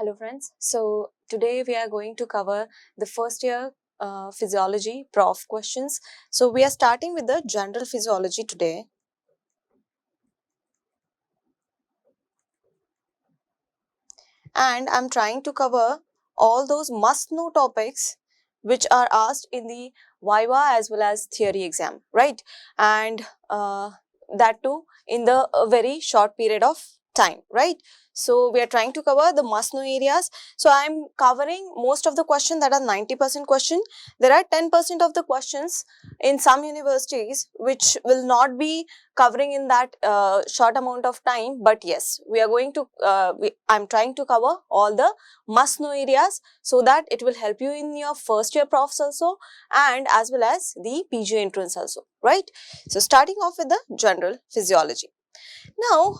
Hello friends, so today we are going to cover the first year physiology prof questions. So we are starting with the general physiology today. And I'm trying to cover all those must know topics which are asked in the viva as well as theory exam, right? And that too in the very short period of time, right? So we are trying to cover the must know areas. So I'm covering most of the questions that are 90% question. There are 10% of the questions in some universities which will not be covering in that short amount of time, but yes, we are going to I'm trying to cover all the must know areas so that it will help you in your first year profs also and as well as the PG entrance also, right? So starting off with the general physiology. Now,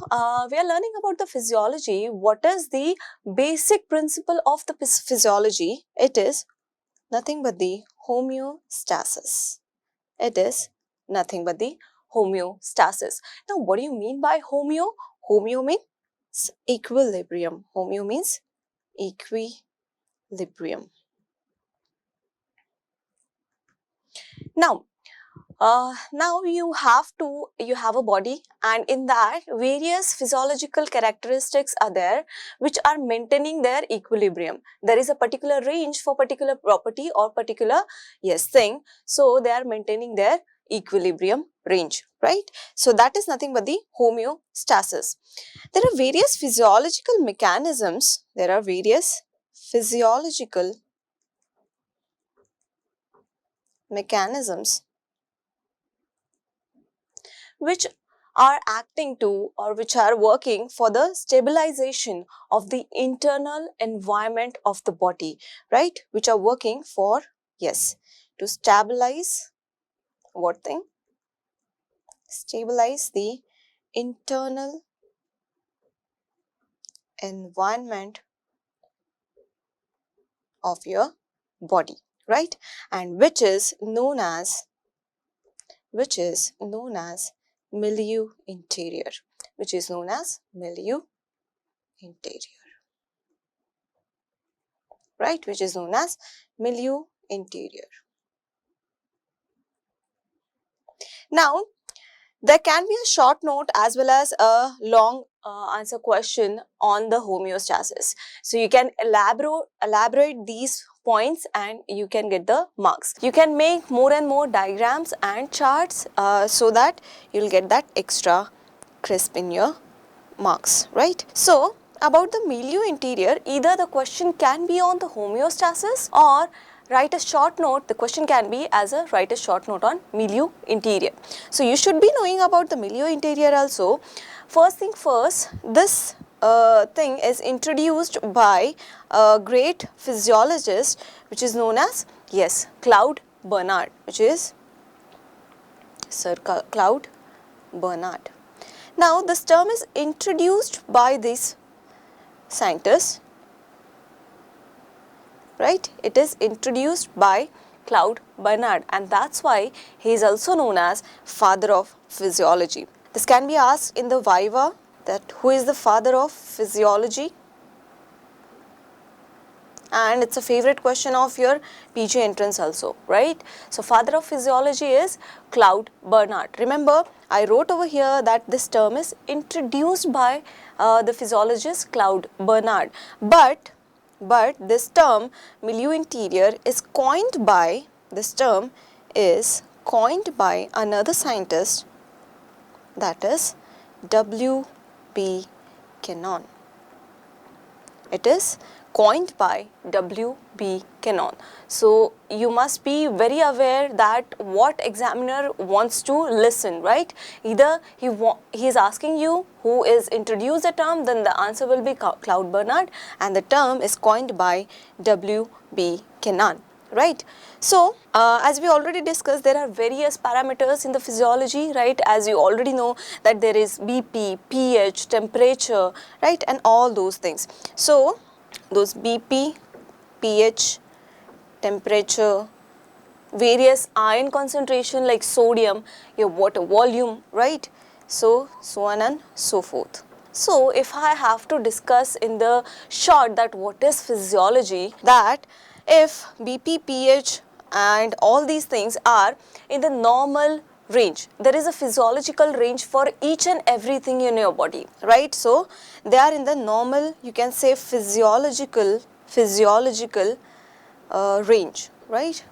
we are learning about the physiology. What is the basic principle of the physiology? It is nothing but the homeostasis. It is nothing but the homeostasis. Now, what do you mean by homeo? Homeo means equilibrium. Homeo means equilibrium. Now you have a body, and in that various physiological characteristics are there which are maintaining their equilibrium. There is a particular range for particular property or particular thing, so they are maintaining their equilibrium range, right? So that is nothing but the homeostasis. There are various physiological mechanisms. There are various physiological mechanisms which are acting to or which are working for the stabilization of the internal environment of the body, right? Which are working for, to stabilize what thing? Stabilize the internal environment of your body, right? And which is known as milieu interior, which is known as milieu interior, right? Which is known as milieu interior. Now, there can be a short note as well as a long answer question on the homeostasis. So you can elaborate these points and you can get the marks. You can make more and more diagrams and charts so that you'll get that extra crisp in your marks, right? So about the milieu interior, either the question can be on the homeostasis or write a short note. The question can be as a write a short note on milieu interior. So you should be knowing about the milieu interior also. First thing first, this thing is introduced by a great physiologist which is known as Claude Bernard, which is Sir Claude Bernard. Now this term is introduced by this scientist, right? It is introduced by Claude Bernard, and that's why he is also known as Father of Physiology. This can be asked in the viva, that who is the Father of Physiology? And it's a favorite question of your PG entrance also, right? So Father of Physiology is Claude Bernard. Remember, I wrote over here that this term is introduced by the physiologist Claude Bernard, but this term milieu interior is coined by another scientist, that is W.B. Cannon. It is coined by W.B. Cannon. So you must be very aware that what examiner wants to listen, right? Either he is asking you who is introduced the term, then the answer will be Claude Bernard, and the term is coined by W.B. Cannon, right? So as we already discussed, there are various parameters in the physiology, right? As you already know that there is BP, pH, temperature, right, and all those things. So those BP, pH, temperature, various ion concentration like sodium, your water volume, right? So on and so forth. So if I have to discuss in the short that what is physiology, that if BP, pH and all these things are in the normal range, there is a physiological range for each and everything in your body, right? So they are in the normal, you can say physiological range, right?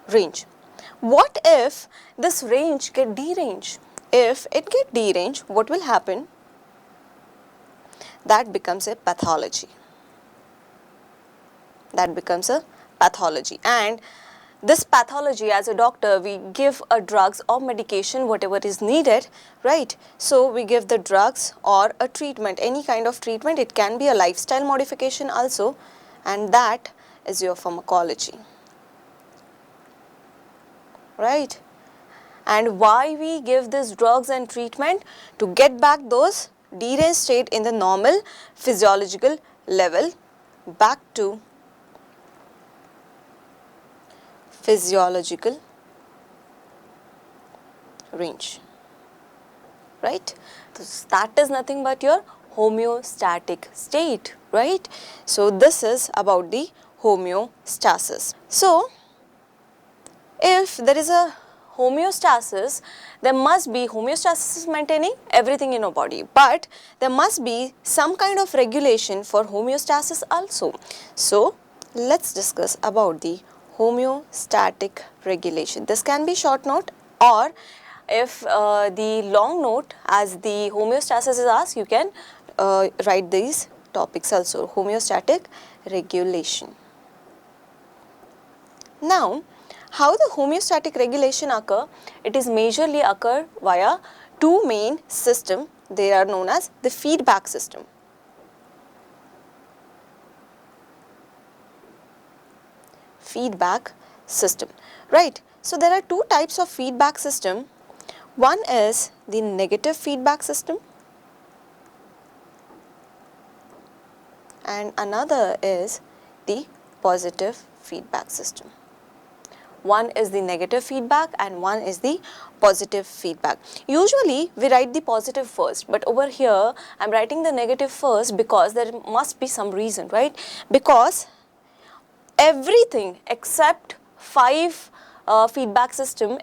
Range. What if this range get deranged? If it get deranged, what will happen? That becomes a pathology. That becomes a pathology. And this pathology, as a doctor, we give a drugs or medication, whatever is needed, right? So we give the drugs or a treatment, any kind of treatment. It can be a lifestyle modification also, and that is your pharmacology, right? And why we give these drugs and treatment? To get back those deranged state in the normal physiological level, back to physiological range, right? So that is nothing but your homeostatic state, right? So this is about the homeostasis. So if there is a homeostasis, there must be, homeostasis is maintaining everything in your body, but there must be some kind of regulation for homeostasis also. So let's discuss about the homeostatic regulation. This can be short note, or if the long note as the homeostasis is asked, you can write these topics also. Homeostatic regulation. Now, how the homeostatic regulation occur? It is majorly occur via two main system. They are known as the feedback system. Feedback system, right? So there are two types of feedback system. One is the negative feedback system and another is the positive feedback system. One is the negative feedback and one is the positive feedback. Usually we write the positive first, but over here I am writing the negative first because there must be some reason, right? Because everything except five feedback system,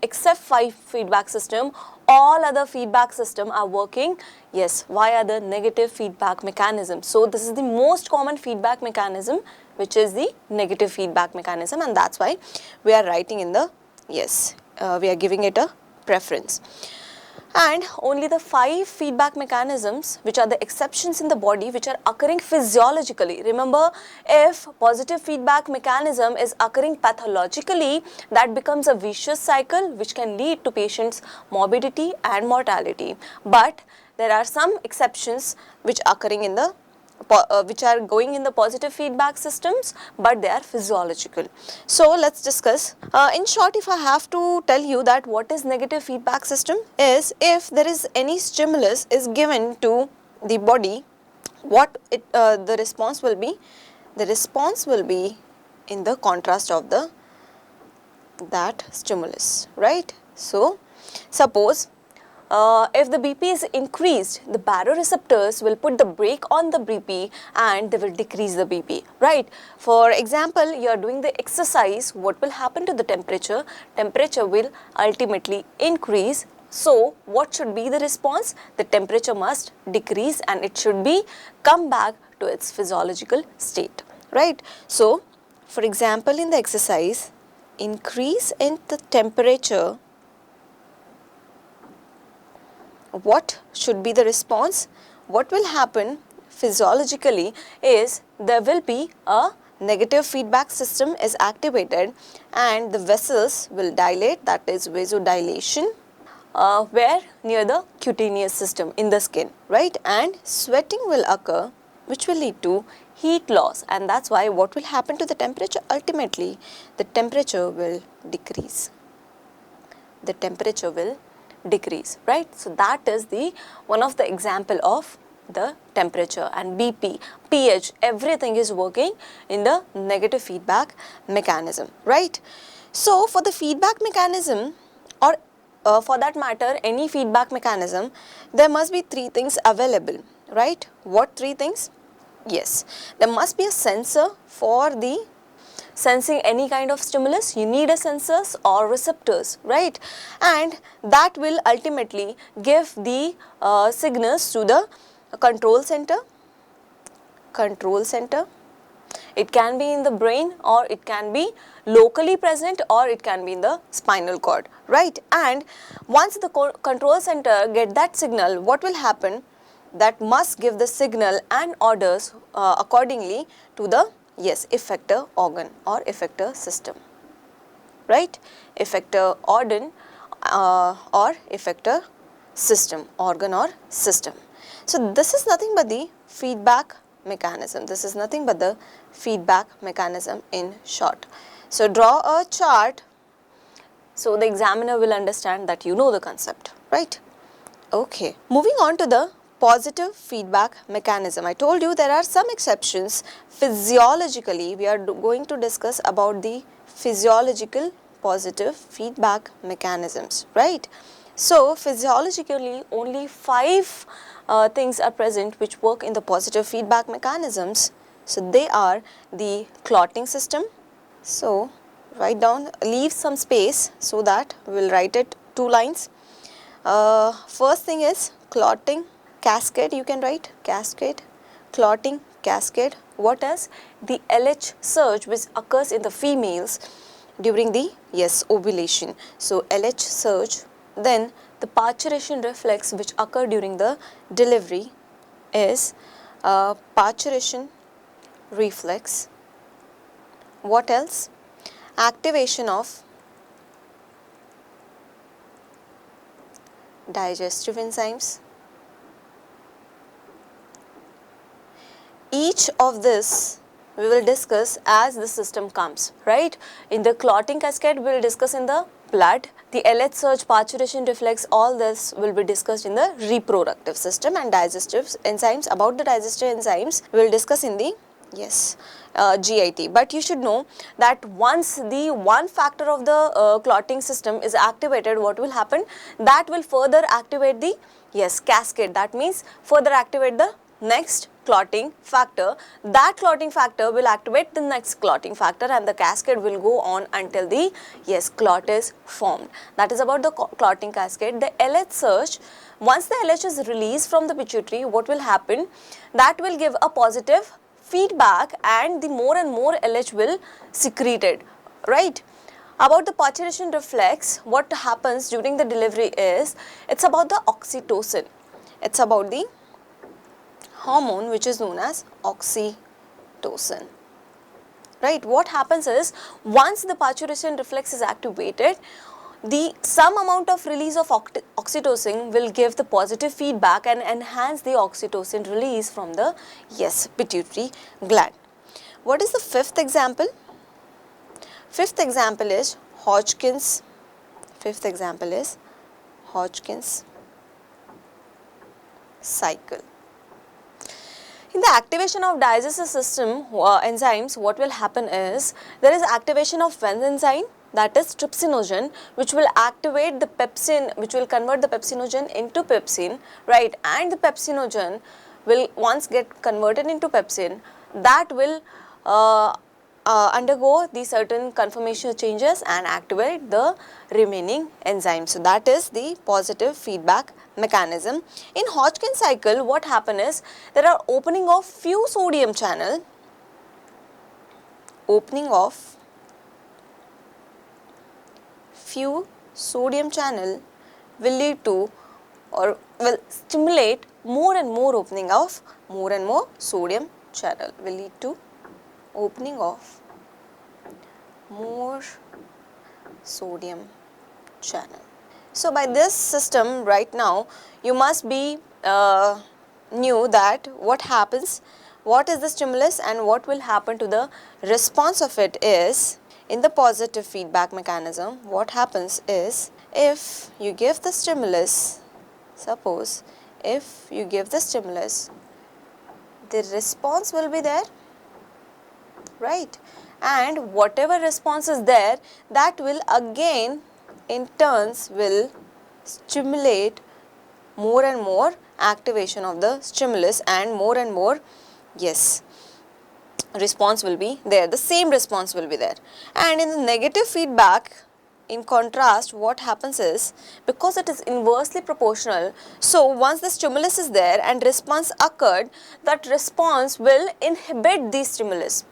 all other feedback system are working, yes, via the negative feedback mechanism. So this is the most common feedback mechanism, which is the negative feedback mechanism, and that's why we are writing in the, yes, we are giving it a preference. And only the 5 feedback mechanisms, which are the exceptions in the body, which are occurring physiologically. Remember, if positive feedback mechanism is occurring pathologically, that becomes a vicious cycle which can lead to patients' morbidity and mortality. But there are some exceptions which occurring in the which are going in the positive feedback systems, but they are physiological. So let's discuss. In short, if I have to tell you that what is negative feedback system is, if there is any stimulus is given to the body, what the response will be? The response will be in the contrast of that stimulus, right? So suppose if the BP is increased, the baroreceptors will put the brake on the BP and they will decrease the BP, right? For example, you are doing the exercise, what will happen to the temperature? Temperature will ultimately increase. So what should be the response? The temperature must decrease and it should be come back to its physiological state, right? So for example, in the exercise, increase in the temperature, what should be the response? What will happen physiologically is there will be a negative feedback system is activated and the vessels will dilate, that is vasodilation, where near the cutaneous system in the skin, right? And sweating will occur, which will lead to heat loss, and that's why what will happen to the temperature? Ultimately, the temperature will decrease. The temperature will decrease, right? So that is the one of the example of the temperature, and BP, pH, everything is working in the negative feedback mechanism, right? So for the feedback mechanism, or for that matter, any feedback mechanism, there must be three things available, right? What three things? Yes, there must be a sensor for the sensing any kind of stimulus. You need a sensors or receptors, right? And that will ultimately give the signals to the control center. It can be in the brain, or it can be locally present, or it can be in the spinal cord, right? And once the control center get that signal, what will happen? That must give the signal and orders accordingly to the effector organ or effector system, right? Effector organ or effector system, organ or system. So this is nothing but the feedback mechanism. This is nothing but the feedback mechanism in short. So draw a chart so the examiner will understand that you know the concept, right? Okay, moving on to the positive feedback mechanism. I told you there are some exceptions. Physiologically, we are going to discuss about the physiological positive feedback mechanisms, right? So physiologically, only 5 things are present which work in the positive feedback mechanisms. So they are the clotting system. So write down, leave some space so that we will write it 2 lines. First thing is clotting cascade. You can write cascade, clotting cascade. What else? The LH surge which occurs in the females during the ovulation. So LH surge. Then the parturition reflex which occur during the delivery is parturition reflex. What else? Activation of digestive enzymes. Each of this we will discuss as the system comes, right? In the clotting cascade, we will discuss in the blood. The LH surge, parturition reflex, all this will be discussed in the reproductive system, and digestive enzymes. About the digestive enzymes, we will discuss in the GIT. But you should know that once the one factor of the clotting system is activated, what will happen? That will further activate the cascade. That means further activate the next clotting factor. That clotting factor will activate the next clotting factor, and the cascade will go on until the clot is formed. That is about the clotting cascade. The LH surge, once the LH is released from the pituitary, what will happen? That will give a positive feedback, and the more and more LH will secreted, right? About the parturition reflex, what happens during the delivery is, it's about the oxytocin. It's about the hormone which is known as oxytocin, right? What happens is, once the parturition reflex is activated, some amount of release of oxytocin will give the positive feedback and enhance the oxytocin release from the pituitary gland. What is the fifth example? Fifth example is Hodgkin's. Fifth example is Hodgkin's cycle. In the activation of digestive system enzymes, what will happen is, there is activation of one enzyme, that is trypsinogen, which will activate the pepsin, which will convert the pepsinogen into pepsin, right? And the pepsinogen will once get converted into pepsin, that will undergo the certain conformational changes and activate the remaining enzymes. So that is the positive feedback mechanism. In Hodgkin cycle, what happen is, there are opening of few sodium channel, opening of few sodium channel will lead to, or will stimulate more and more opening of more and more sodium channel, will lead to opening of more sodium channel. So by this system right now, you must be knew that what happens, what is the stimulus and what will happen to the response of it is, in the positive feedback mechanism, what happens is, if you give the stimulus, suppose if you give the stimulus, the response will be there, right? And whatever response is there, that will again in turns will stimulate more and more activation of the stimulus, and more, yes, response will be there, the same response will be there. And in the negative feedback, in contrast, what happens is, because it is inversely proportional, so once the stimulus is there and response occurred, that response will inhibit the stimulus.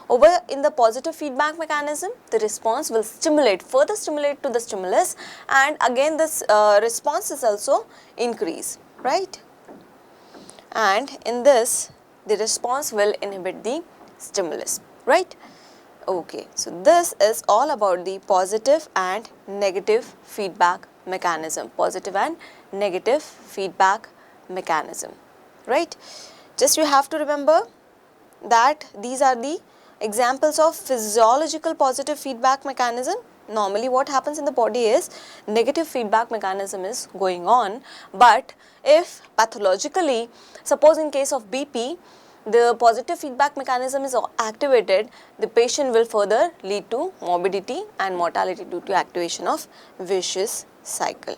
Over in the positive feedback mechanism, the response will further stimulate to the stimulus, and again this response is also increase, right? And in this, the response will inhibit the stimulus, right? Okay, so this is all about the positive and negative feedback mechanism, positive and negative feedback mechanism, right? Just you have to remember that these are the examples of physiological positive feedback mechanism. Normally what happens in the body is negative feedback mechanism is going on, but if pathologically, suppose in case of BP, the positive feedback mechanism is activated, the patient will further lead to morbidity and mortality due to activation of vicious cycle.